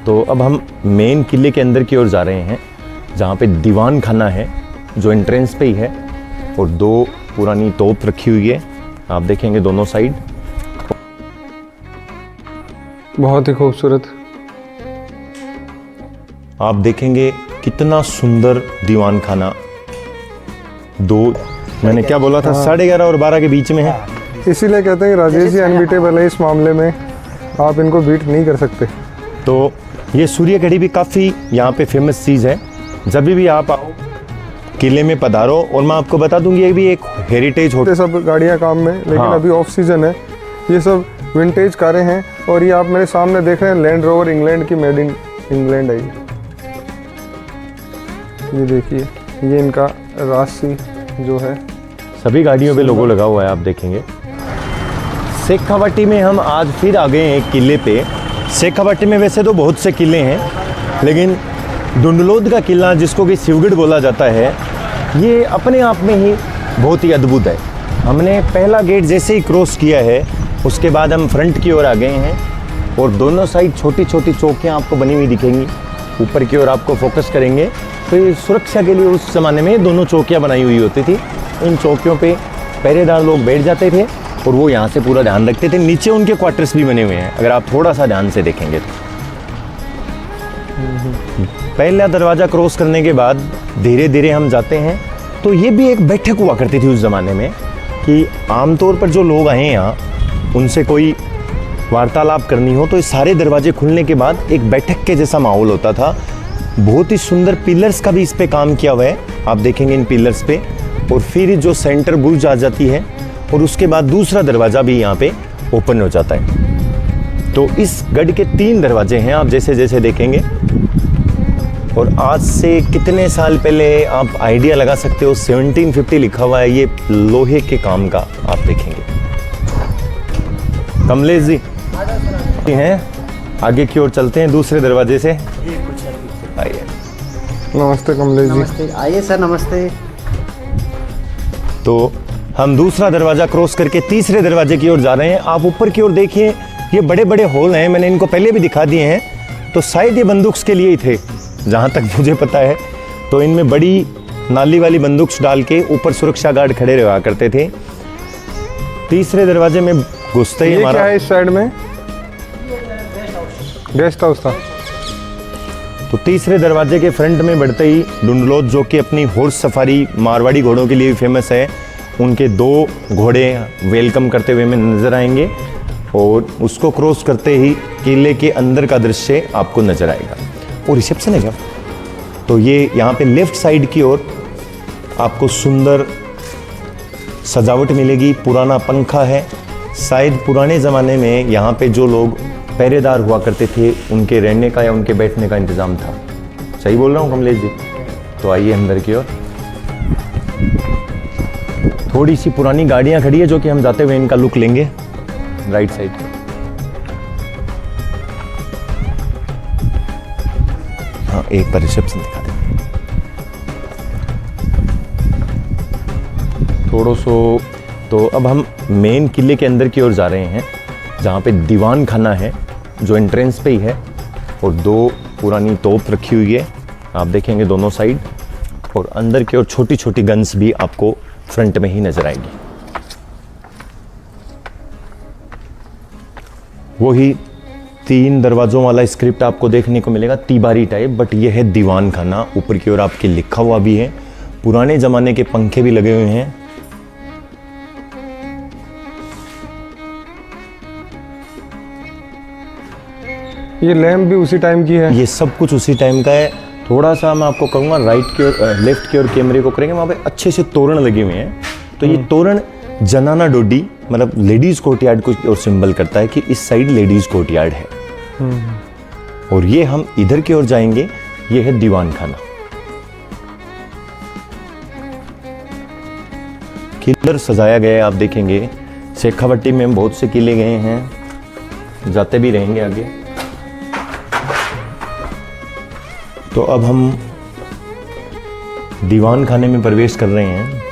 तो अब हम मेन किले के अंदर की ओर जा रहे हैं, जहाँ पे दीवान खाना है जो एंट्रेंस पे ही है, और 2 पुरानी तोप रखी हुई है, आप देखेंगे दोनों साइड। बहुत ही खूबसूरत। आप देखेंगे कितना सुंदर दीवान खाना। 2 मैंने क्या बोला था, 11:30 और 12 के बीच में है। इसीलिए कहते हैं कि राजेश जी अनबीटेबल है इस मामले में, आप इनको बीट नहीं कर सकते। तो ये सूर्य कढ़ी भी काफ़ी यहाँ पे फेमस चीज़ है। जब भी आप आओ किले में पधारो, और मैं आपको बता दूंगी ये भी एक हेरिटेज होटल। सब गाड़ियाँ काम में, लेकिन हाँ। अभी ऑफ सीजन है। ये सब विंटेज कारें हैं, और ये आप मेरे सामने देख रहे हैं लैंड रोवर इंग्लैंड की, मेड इन इंग्लैंड है ये देखिए, ये इनका राशि जो है, सभी गाड़ियों पे लोगो लगा हुआ है, आप देखेंगे। शेखावाटी में हम आज फिर आ गए हैं किले पे। शेखावाटी में वैसे तो बहुत से किले हैं, लेकिन डुंडलोद का किला, जिसको कि शिवगढ़ बोला जाता है, ये अपने आप में ही बहुत ही अद्भुत है। हमने पहला गेट जैसे ही क्रॉस किया है, उसके बाद हम फ्रंट की ओर आ गए हैं, और दोनों साइड छोटी छोटी चौकियाँ आपको बनी हुई दिखेंगी। ऊपर की ओर आपको फोकस करेंगे तो ये सुरक्षा के लिए उस ज़माने में दोनों चौकियाँ बनाई हुई होती थी। इन चौकियों पे पहरेदार लोग बैठ जाते थे, और वो यहाँ से पूरा ध्यान रखते थे। नीचे उनके क्वार्टर्स भी बने हुए हैं, अगर आप थोड़ा सा ध्यान से देखेंगे तो। पहला दरवाज़ा क्रॉस करने के बाद धीरे धीरे हम जाते हैं, तो ये भी एक बैठक हुआ करती थी उस ज़माने में, कि आमतौर पर जो लोग आए यहाँ उनसे कोई वार्तालाप करनी हो, तो ये सारे दरवाजे खुलने के बाद एक बैठक के जैसा माहौल होता था। बहुत ही सुंदर पिलर्स का भी इस पे काम किया हुआ है, आप देखेंगे इन पिलर्स पे। और फिर जो सेंटर बुर्ज आ जाती है, और उसके बाद दूसरा दरवाज़ा भी यहाँ पे ओपन हो जाता है। तो इस गढ़ के 3 दरवाजे हैं, आप जैसे जैसे देखेंगे। और आज से कितने साल पहले आप आइडिया लगा सकते हो, 1750 लिखा हुआ है, ये लोहे के काम का, आप देखेंगे। कमलेश जी हैं, आगे की ओर चलते हैं दूसरे दरवाजे से। आइए। नमस्ते कमलेश जी। नमस्ते, आइए सर, नमस्ते। तो हम दूसरा दरवाज़ा क्रॉस करके तीसरे दरवाजे की ओर जा रहे हैं। आप ऊपर की ओर देखिए, ये बड़े बड़े होल हैं, मैंने इनको पहले भी दिखा दिए हैं। तो शायद ये बंदूक के लिए ही थे, जहाँ तक मुझे पता है। तो इनमें बड़ी नाली वाली बंदूक डाल के ऊपर सुरक्षा गार्ड खड़े रहा करते थे। तीसरे दरवाजे में घुसते ही हमारा, क्या है इस साइड में? गेस्ट हाउस था। तो तीसरे दरवाजे के फ्रंट में बढ़ते ही डुंडलोद, जो कि अपनी हॉर्स सफारी मारवाड़ी घोड़ों के लिए भी फेमस है, उनके 2 घोड़े वेलकम करते हुए में नजर आएंगे। और उसको क्रॉस करते ही किले के अंदर का दृश्य आपको नजर आएगा। और रिसेप्शन है क्या? तो ये यहाँ पे लेफ्ट साइड की ओर आपको सुंदर सजावट मिलेगी। पुराना पंखा है, शायद पुराने ज़माने में यहाँ पे जो लोग पहरेदार हुआ करते थे, उनके रहने का या उनके बैठने का इंतज़ाम था। सही बोल रहा हूँ कमलेश जी? तो आइए अंदर की ओर। थोड़ी सी पुरानी गाड़ियाँ खड़ी है, जो कि हम जाते हुए इनका लुक लेंगे। Right side. हाँ, एक बार रिसेप्शन दिखा दें थोड़ा सो। तो अब हम मेन किले के अंदर की ओर जा रहे हैं, जहाँ पे दीवान खाना है जो एंट्रेंस पे ही है, और 2 पुरानी तोप रखी हुई है, आप देखेंगे दोनों साइड। और अंदर की ओर छोटी छोटी गन्स भी आपको फ्रंट में ही नजर आएगी। वही 3 दरवाजों वाला स्क्रिप्ट आपको देखने को मिलेगा, तिबारी टाइप, बट यह है दीवान खाना। ऊपर की ओर आपके लिखा हुआ भी है, पुराने जमाने के पंखे भी लगे हुए हैं। ये लैम्प भी उसी टाइम की है। ये सब कुछ उसी टाइम का है। थोड़ा सा मैं आपको कहूँगा राइट की ओर, लेफ्ट की ओर कैमरे को करेंगे, वहाँ पे अच्छे से तोरण लगे हुए हैं। तो ये तोरण जनाना डोडी, मतलब लेडीज कोर्टयार्ड को और सिंबल करता है कि इस साइड लेडीज कोर्टयार्ड है। और ये हम इधर की ओर जाएंगे, ये है दीवान खाना। किलर सजाया गया है, आप देखेंगे। शेखावाटी में बहुत से किले गए हैं, जाते भी रहेंगे आगे। तो अब हम दीवान खाने में प्रवेश कर रहे हैं।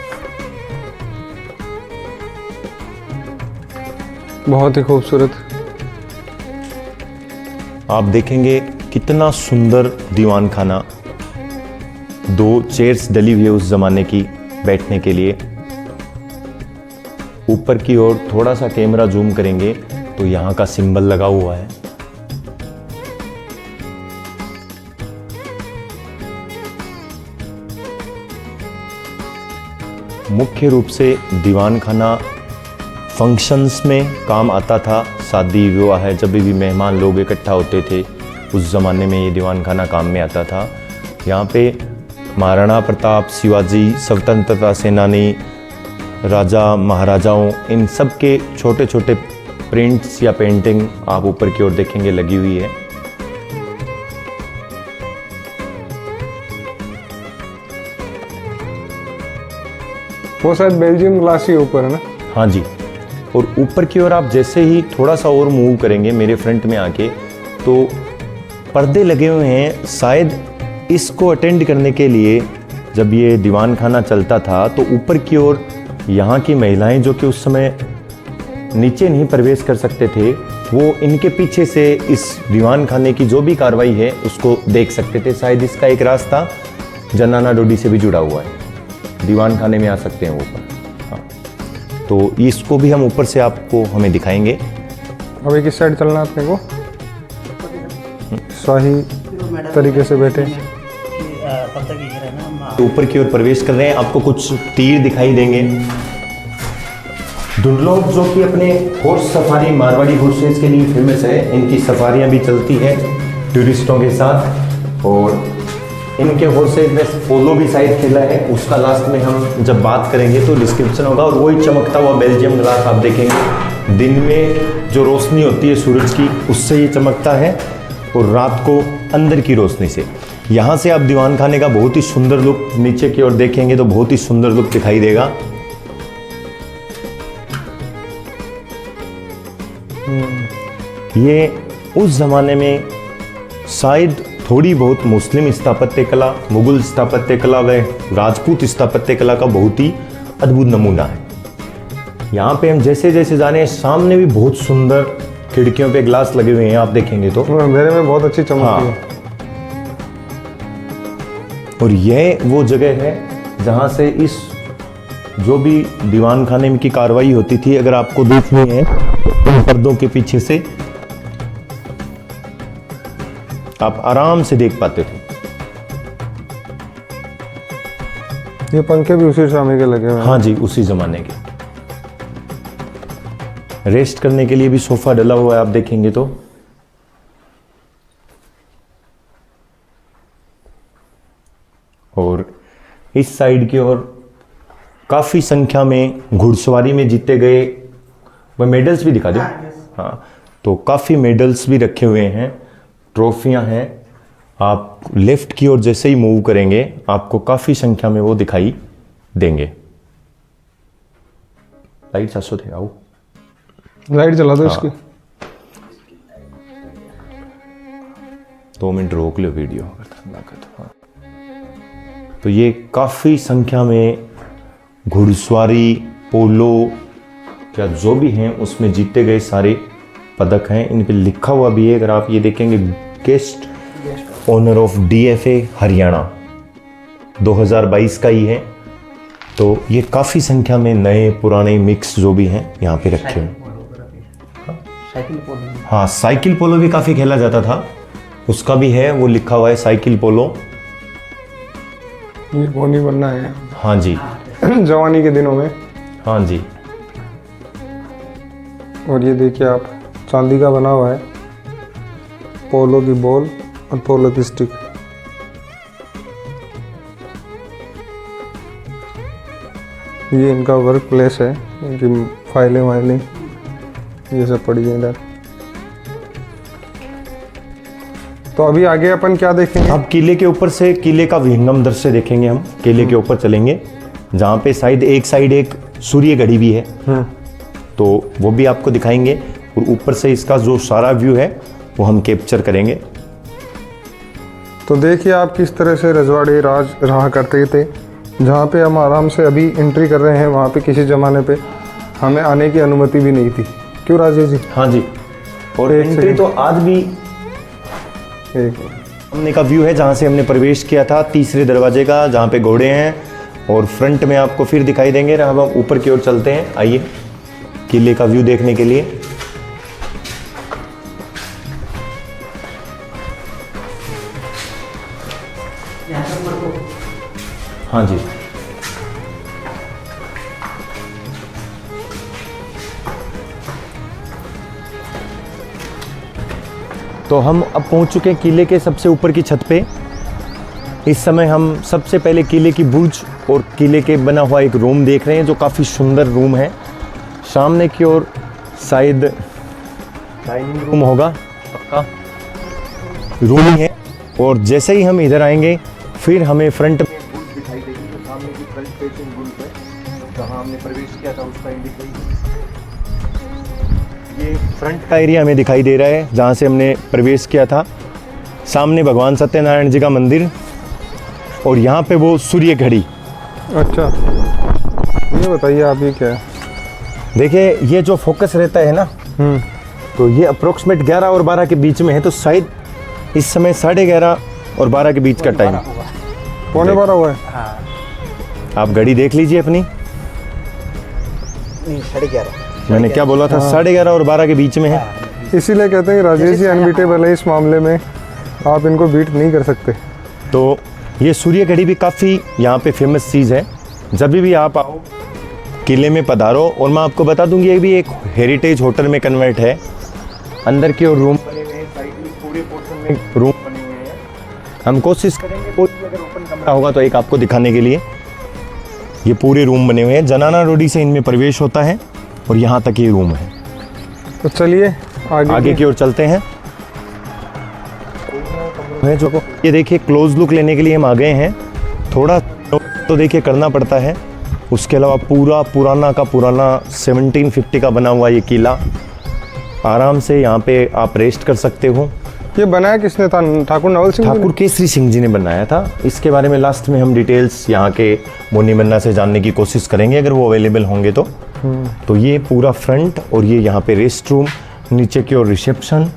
बहुत ही खूबसूरत। आप देखेंगे कितना सुंदर दीवान खाना, 2 चेयर्स डली हुई है उस जमाने की बैठने के लिए। ऊपर की ओर थोड़ा सा कैमरा जूम करेंगे तो यहाँ का सिंबल लगा हुआ है। मुख्य रूप से दीवान खाना फंक्शंस में काम आता था। शादी विवाह है, जब भी मेहमान लोग इकट्ठा होते थे उस ज़माने में ये दीवान खाना काम में आता था। यहाँ पे महाराणा प्रताप, शिवाजी, स्वतंत्रता सेनानी, राजा महाराजाओं, इन सब के छोटे छोटे प्रिंट्स या पेंटिंग आप ऊपर की ओर देखेंगे लगी हुई है। वो शायद बेल्जियम ग्लास ही ऊपर है ना? हाँ जी। और ऊपर की ओर आप जैसे ही थोड़ा सा और मूव करेंगे मेरे फ्रंट में आके, तो पर्दे लगे हुए हैं। शायद इसको अटेंड करने के लिए जब ये दीवान खाना चलता था तो ऊपर की ओर यहाँ की महिलाएं जो कि उस समय नीचे नहीं प्रवेश कर सकते थे, वो इनके पीछे से इस दीवान खाने की जो भी कार्रवाई है उसको देख सकते थे। शायद इसका एक रास्ता जनाना डोडी से भी जुड़ा हुआ है, दीवान खाने में आ सकते हैं वो ऊपर। हाँ, तो इसको भी हम ऊपर से आपको हमें दिखाएंगे। अभी किस साइड चलना है अपने को? शाही तरीके से बैठे तो ऊपर की ओर प्रवेश कर रहे हैं। आपको कुछ तीर दिखाई देंगे। दुर्लभ जो कि अपने हॉर्स सफारी, मारवाड़ी हॉर्सेस के लिए फेमस है, इनकी सफारियां भी चलती है टूरिस्टों के साथ। और इनके हॉर्सेस में पोलो भी शायद खेला है, उसका लास्ट में हम जब बात करेंगे तो डिस्क्रिप्शन होगा। और वही चमकता हुआ बेल्जियम ग्लास आप देखेंगे, दिन में जो रोशनी होती है सूरज की उससे ये चमकता है, और रात को अंदर की रोशनी से। यहाँ से आप दीवान खाने का बहुत ही सुंदर लुक नीचे की ओर देखेंगे तो बहुत ही सुंदर लुक दिखाई देगा। ये उस जमाने में शायद थोड़ी बहुत मुस्लिम स्थापत्य कला, मुगल स्थापत्य कला व राजपूत स्थापत्य कला का बहुत ही अद्भुत नमूना है। यहाँ पे हम जैसे जैसे जाने, सामने भी बहुत सुंदर खिड़कियों पे ग्लास लगे हुए हैं, आप देखेंगे तो अंधेरे में बहुत अच्छी चमक है। और यह वो जगह है जहाँ से इस जो भी दीवान खाने की कार्रवाई होती थी, अगर आपको देखनी है इन पर्दों के पीछे से आप आराम से देख पाते थे। ये पंखे भी उसी समय के लगे हुए हैं। हाँ जी, उसी जमाने के। रेस्ट करने के लिए भी सोफा डला हुआ है, आप देखेंगे तो। और इस साइड की ओर काफी संख्या में घुड़सवारी में जीते गए वह मेडल्स भी दिखा दो। हाँ, तो काफी मेडल्स भी रखे हुए हैं, ट्रॉफियां हैं। आप लेफ्ट की ओर जैसे ही मूव करेंगे आपको काफी संख्या में वो दिखाई देंगे। लाइट सासो थे, आओ लाइट जला दो इसकी। 2 मिनट रोक लो वीडियो अगर ठंडा कर दो। हाँ, तो ये काफी संख्या में घुड़सवारी, पोलो या जो भी हैं उसमें जीते गए सारे पदक हैं। इन पे लिखा हुआ भी है, अगर आप ये देखेंगे, guest honour of DFA Haryana 2022 का ही है। तो ये काफ़ी संख्या में नए पुराने मिक्स जो भी हैं यहाँ पे रखे हुए। हाँ, साइकिल पोलो भी काफ़ी खेला जाता था, उसका भी है, वो लिखा हुआ है साइकिल पोलो। ये बोनी बनना है। हाँ जी, जवानी के दिनों में। हाँ जी। और ये देखिए आप, चांदी का बना हुआ है, पोलो की बॉल और पोलो की स्टिक। ये इनका वर्क प्लेस है, इनकी फाइलें वाइलें ये सब पड़ी है इधर। तो अभी आगे अपन क्या देखेंगे? अब किले के ऊपर से, किले का विहंगम दृश्य देखेंगे हम। किले के ऊपर चलेंगे जहाँ पे शायद एक साइड एक सूर्य घड़ी भी है, तो वो भी आपको दिखाएंगे। और ऊपर से इसका जो सारा व्यू है वो हम कैप्चर करेंगे। तो देखिए आप किस तरह से रजवाड़े राज रहा करते थे। जहाँ पे हम आराम से अभी एंट्री कर रहे हैं, वहाँ पे किसी ज़माने पे हमें आने की अनुमति भी नहीं थी। क्यों राजेश जी? हाँ जी। और एंट्री तो आज भी एक सामने का व्यू है जहाँ से हमने प्रवेश किया था, तीसरे दरवाजे का, जहाँ पे घोड़े हैं और फ्रंट में आपको फिर दिखाई देंगे। अब हम ऊपर की ओर चलते हैं, आइए किले का व्यू देखने के लिए। हाँ जी, तो हम अब पहुंच चुके हैं किले के सबसे ऊपर की छत पे। इस समय हम सबसे पहले किले की बुर्ज और किले के बना हुआ एक रूम देख रहे हैं, जो काफ़ी सुंदर रूम है। सामने की ओर शायद डाइनिंग रूम होगा, पक्का रूम ही है। और जैसे ही हम इधर आएंगे फिर हमें फ्रंट में बुर्ज दिखाई देगी, तो सामने की फ्रंट फेसिंग बुर्ज है जहाँ हमने प्रवेश किया था उसका इंडिकेशन। ये फ्रंट का एरिया हमें दिखाई दे रहा है जहाँ से हमने प्रवेश किया था। सामने भगवान सत्यनारायण जी का मंदिर और यहाँ पे वो सूर्य घड़ी। अच्छा, ये बताइए आप, ये क्या है? देखिए, ये जो फोकस रहता है ना, तो ये अप्रोक्सीमेट 11 और 12 के बीच में है, तो शायद इस समय 11:30 और 12 के बीच का टाइम। पौने 12 हुआ है। हाँ, आप घड़ी देख लीजिए अपनी। नहीं 11:30। मैंने क्या बोला था? 11:30 और 12 के बीच में है। इसीलिए कहते हैं कि राजेश जी अनबीटेबल है इस मामले में, आप इनको बीट नहीं कर सकते। तो ये सूर्य घड़ी भी काफ़ी यहाँ पे फेमस चीज़ है। जब भी आप आओ किले में पधारो। और मैं आपको बता दूंगी, ये भी एक हेरिटेज होटल में कन्वर्ट है। अंदर की ओर रूम बने हुए हैं, साइड में पूरे पोर्शन में रूम बने हुए हैं। हम कोशिश करेंगे कोई अगर ओपन कमरा होगा तो एक आपको दिखाने के लिए। ये पूरे रूम बने हुए हैं, जनाना रोडी से इनमें प्रवेश होता है और यहाँ तक ये रूम है। तो चलिए आगे की ओर चलते हैं। जो ये देखिए, क्लोज लुक लेने के लिए हम आ गए हैं। थोड़ा तो देखिए करना पड़ता है। उसके अलावा पूरा पुराना का पुराना 1750 का बना हुआ ये किला, आराम से यहाँ पे आप रेस्ट कर सकते हो। ये बनाया किसने था? ठाकुर नवल सिंह जी ने? ठाकुर केसरी सिंह जी ने बनाया था। इसके बारे में लास्ट में हम डिटेल्स यहाँ के मुन्नी मन्ना से जानने की कोशिश करेंगे, अगर वो अवेलेबल होंगे तो। तो ये पूरा फ्रंट और ये यहाँ पे रेस्ट रूम, नीचे की ओर रिसेप्शन।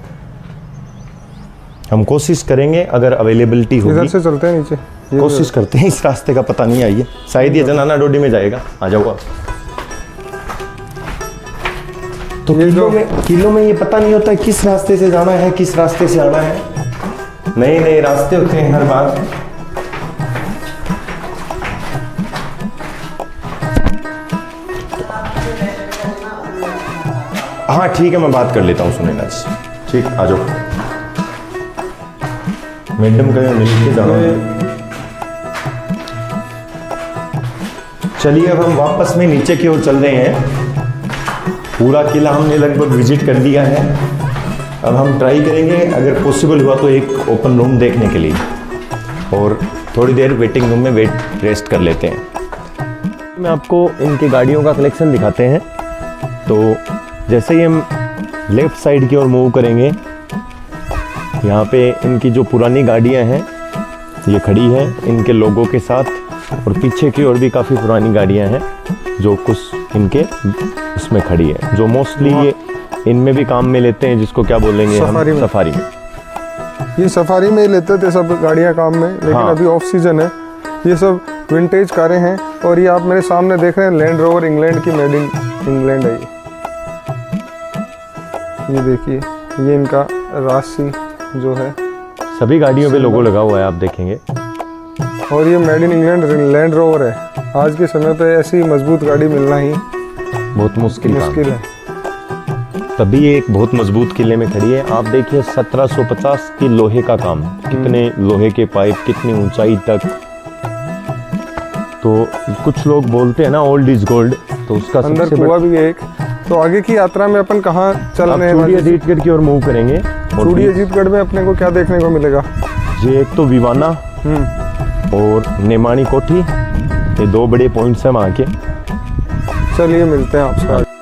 हम कोशिश करेंगे अगर अवेलेबिलिटी इधर होगी, से चलते हैं नीचे। कोशिश करते हैं। इस रास्ते का पता नहीं, आइए, शायद ये जनाना डोडी में जाएगा। आ जाओ आप। तो किलों में ये पता नहीं होता है किस रास्ते से जाना है, किस रास्ते से आना है। नए नए रास्ते होते हैं हर बार। हाँ ठीक है, मैं बात कर लेता हूँ सुनेगा जी। ठीक, आ जाओ। मैडम का मिलके जाना है। चलिए अब हम वापस में नीचे की ओर चल रहे हैं। पूरा किला हमने लगभग विजिट कर दिया है। अब हम ट्राई करेंगे अगर पॉसिबल हुआ तो एक ओपन रूम देखने के लिए, और थोड़ी देर वेटिंग रूम में रेस्ट कर लेते हैं। मैं आपको इनके गाड़ियों का कलेक्शन दिखाते हैं। तो जैसे ही हम लेफ़्ट साइड की ओर मूव करेंगे, यहाँ पे इनकी जो पुरानी गाड़ियाँ हैं ये खड़ी हैं इनके लोगों के साथ, और पीछे की ओर भी काफ़ी पुरानी गाड़ियाँ हैं जो कुछ इनके उसमें खड़ी है, जो मोस्टली ये इनमें भी काम में लेते हैं, जिसको क्या बोलेंगे हम, सफारी में। ये सफारी में ही लेते थे सब गाड़ियाँ काम में, लेकिन हाँ। अभी ऑफ सीजन है। ये सब विंटेज कारें हैं, और ये आप मेरे सामने देख रहे हैं लैंड रोवर इंग्लैंड की, मेड इन इंग्लैंड है ये देखिए, ये इनका राशि जो है, सभी गाड़ियों पे लोगो लगा हुआ है, आप देखेंगे। और ये made in England land rover है। आज के समय पे ऐसी मजबूत गाड़ी मिलना ही बहुत मुश्किल है। तभी ये एक बहुत मजबूत किले में खड़ी है। आप देखिए 1750 की लोहे का काम, कितने लोहे के पाइप, कितनी ऊंचाई तक। तो कुछ लोग बोलते हैं ना ओल्ड इज गोल्ड, तो उसका अंदर कुआं भी है एक। तो आगे की यात्रा में अपन कहाँ चल रहे हैं? चूड़ी अजीतगढ़ की ओर मूव करेंगे। चूड़ी अजीतगढ़ में अपने को क्या देखने को मिलेगा? ये एक तो विवाना और नेमानी कोठी, ये दो बड़े पॉइंट्स हैं वहाँ के। चलिए मिलते हैं आपसे।